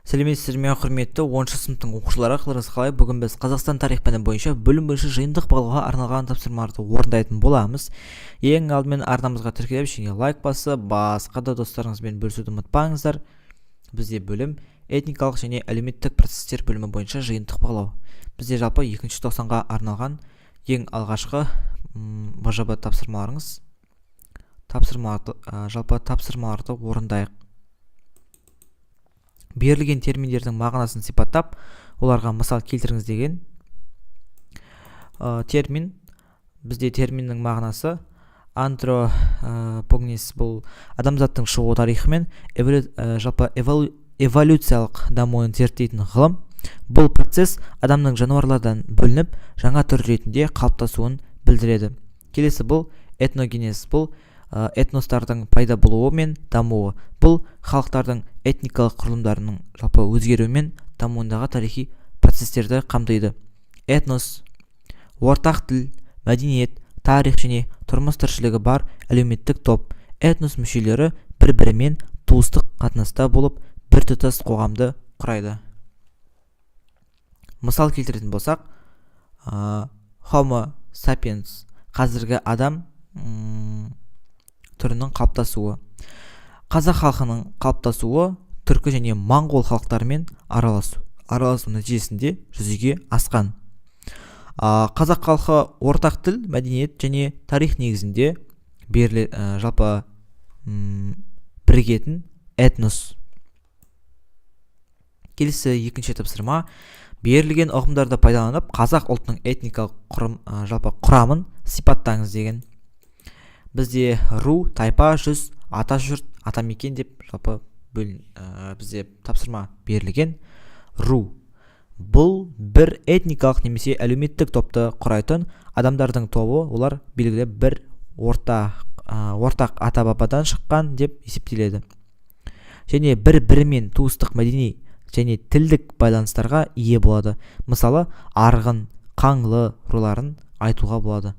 Сәлеметсіздер ме, құрметті 10-шы сыныптың оқушылары, қалдарыңыз қалай? Бүгін біз Қазақстан тарих пәні бойынша бөлім бойынша жиынтық бағалауға арналған тапсырмаларды орындайтын боламыз. Ең алдымен арнамызға тіркеліп, және лайк басып, басқа да достарыңызбен бөлісуді ұмытпаңыздар. Бізде бөлім этникалық және әлеуметтік процестер бөлімі бойынша жиынтық бағалау. Бізде жалпы 2-ші тоқсанға арналған ең алғашқы БЖБ тапсырмаларыңыз. Жалпы тапсырмаларды орындайық. Берілген терминдердің мағынасын сипаттап, оларға мысал келтіріңіз деген термин. Бізде терминнің мағынасы антропогенез, бұл адамзаттың шығу тарихы мен жалпы эволюциялық дамуын зерттейтін ғылым. Бұл процесс адамның жануарлардан бөлініп, жаңа түр ретінде қалыптасуын білдіреді. Келесі бұл этногенез, бұл этностардың пайда болуы мен дамуы. Бұл халықтардың этникалық құрылымдарының жалпы өзгеруі мен дамуындағы тарихи процестерді қамтиды. Этнос ортақ тіл, мәдениет, тарих және тұрмыс тіршілігі бар әлеуметтік топ. Этнос мүшелері бір-бірімен туыстық қатынаста болып, біртұтас қоғамды құрайды. Мысал келтіретін болсақ, Homo sapiens қазіргі адам түрінің қалыптасуы. Қазақ халқының қалыптасуы түркі және моңғол халықтарымен араласу нәтижесінде жүзеге асқан. Қазақ халқы ортақ тіл, мәдениет және тарих негізінде жалпы бірігетін этнос. Келесі 2-ші тапсырма. Берілген ұғымдарды пайдаланып, қазақ ұлтының этникалық құрамын сипаттаңыз деген. Бізде ру, тайпа, жүз, ата жұрт, атамекен деп жалпы бізде тапсырма берілген. Ру бұл бір этникалық немесе әлеуметтік топты құрайтын адамдардың тобы, олар белгілі бір ортақ ата-бабадан шыққан деп есептеледі. Және бір-бірімен туыстық мәдени және тілдік байланыстарға ие болады. Мысалы, арғын, қаңлы руларын айтуға болады.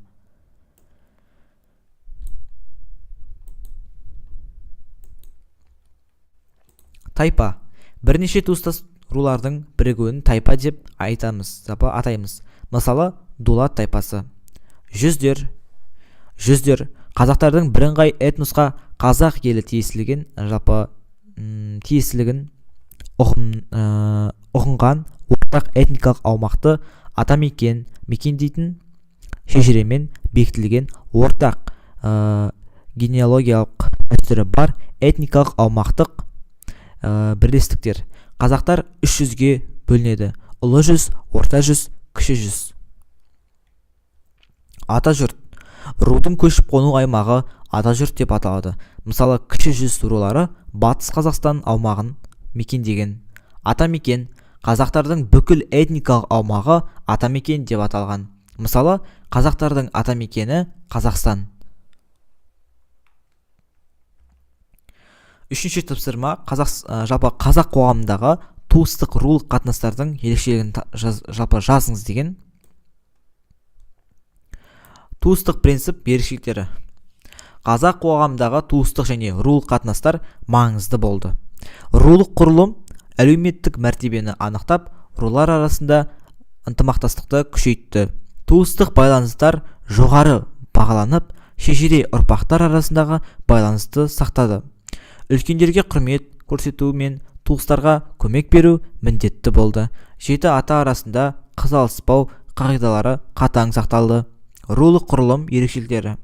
Тайпа бірнеше туыстас рулардың бірігуін тайпа деп атаймыз. Мысалы, Дулат тайпасы. Жүздер қазақтардың бірыңғай этносқа қазақ елі тиесілігін ұғынған ортақ этникалық аумақты атамекен мекендейтін шежіремен бекітілген ортақ генеалогиялық дәстүрі бар этникалық аумақтық бірлестіктер. Қазақтар 3 жүзге бөлінеді: ұлы жүз, орта жүз, кіші жүз. Ата жұрт рудың көшіп қону аймағы ата жұрт деп аталады. Мысалы, кіші жүз рулары батыс Қазақстан аумағын мекендеген. Атамекен қазақтардың бүкіл этникалық аумағы атамекен деп аталған. Мысалы, қазақтардың атамекені Қазақстан. 3-ші тапсырма. Жалпы қазақ қоғамындағы туыстық рулық қатынастардың ерекшелігін жалпы жазыңыз деген. Туыстық принцип ерекшеліктері. Қазақ қоғамындағы туыстық және рулық қатынастар маңызды болды. Рулық құрылым әлеуметтік мәртебені анықтап, рулар арасында ынтымақтастықты күшейтті. Туыстық байланыстар жоғары бағаланып, шежіре ұрпақтар арасындағы байланысты сақтады. Үлкендерге құрмет көрсету мен туыстарға көмек беру міндетті болды. Жеті ата арасында қыз алыспау қағидалары қатаң сақталды. Рулық құрылым ерекшеліктері.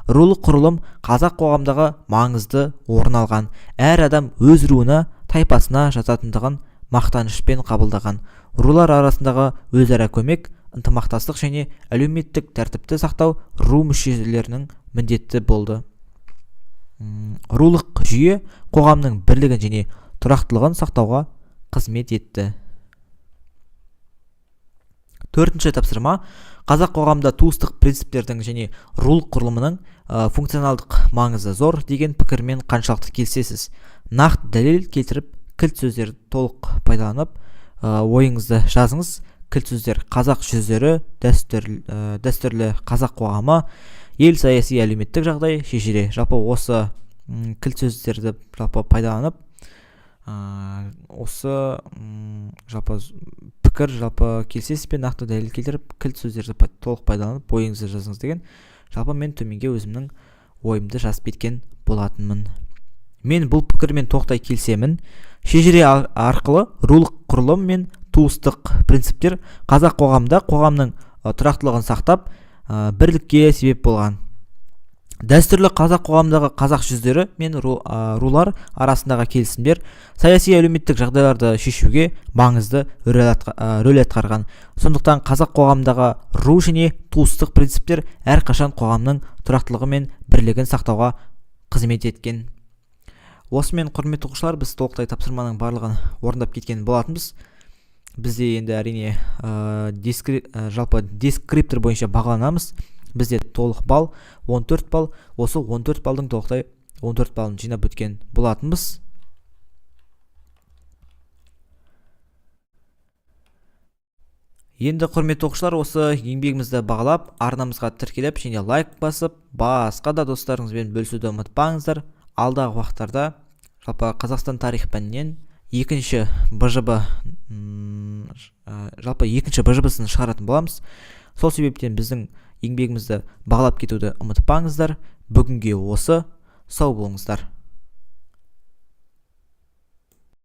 Рулық құрылым қазақ қоғамдағы маңызды орын алған. Әр адам өз руына, тайпасына жататындығын мақтанышпен қабылдаған. Рулар арасындағы өзара көмек, ынтымақтастық және әлеуметтік тәртіпті сақтау ру мүшелерінің міндеті болды. Рулық жүйе қоғамның бірлігін және тұрақтылығын сақтауға қызмет етті. 4-ші тапсырма. Қазақ қоғамда туыстық принциптердің және рулық құрылымының функционалдық маңызы зор деген пікірмен қаншалықты келісесіз? Нақты дәлел келтіріп, кілт сөздерді толық пайдаланып, ойыңызды жазыңыз. Кілт сөздер: қазақ жүздері, дәстүрлі қазақ қоғамы, ел саяси әлеуметтік жағдай, шежіре. Жалпы осы кілт сөздерді жалпы пайдаланып, осы жалпы пікір жалпы келісесіз бе, нақты дәлел келтіріп кілт сөздерді толық пайдаланып ойыңызды жазыңыз деген. Жалпы мен төменге өзімнің ойымды жазып кеткен болатынмын. Мен бұл пікірмен тоқтай келісемін. Шежіре арқылы рулық құрылым мен туыстық принциптер қазақ қоғамда қоғамның тұрақтылығын сақтап, бірлікке себеп болған. Дәстүрлі қазақ қоғамдағы қазақ жүздері мен рулар арасындағы келісімдер саяси әлеуметтік жағдайларды шешуге маңызды рөл атқарған. Сондықтан қазақ қоғамдағы ру және туыстық принциптер әрқашан қоғамның тұрақтылығы мен бірлігін сақтауға қызмет еткен. Осымен құрметті оқушылар, біз толықтай тапсырманың барлығын орындап кеткен болатынбыз. Бізде енді әрине жалпы дескриптор бойынша бағаланамыз. Бізде толық балл 14 балл, осы 14 балдың толықтай 14 балын жинап өткен болатынбыз. Енді құрметті оқушылар, осы еңбегімізді бағалап, арнамызға тіркеліп және лайк басып, басқа да достарыңызбен бөлісуді ұмытпаңыздар. Алдағы уақыттарда жалпы Қазақстан тарих пәнінен екінші БЖБ-сын шығаратын боламыз. Сол себептен біздің еңбегімізді бағалап кетуді ұмытпаңыздар. Бүгінге осы. Сау болыңыздар.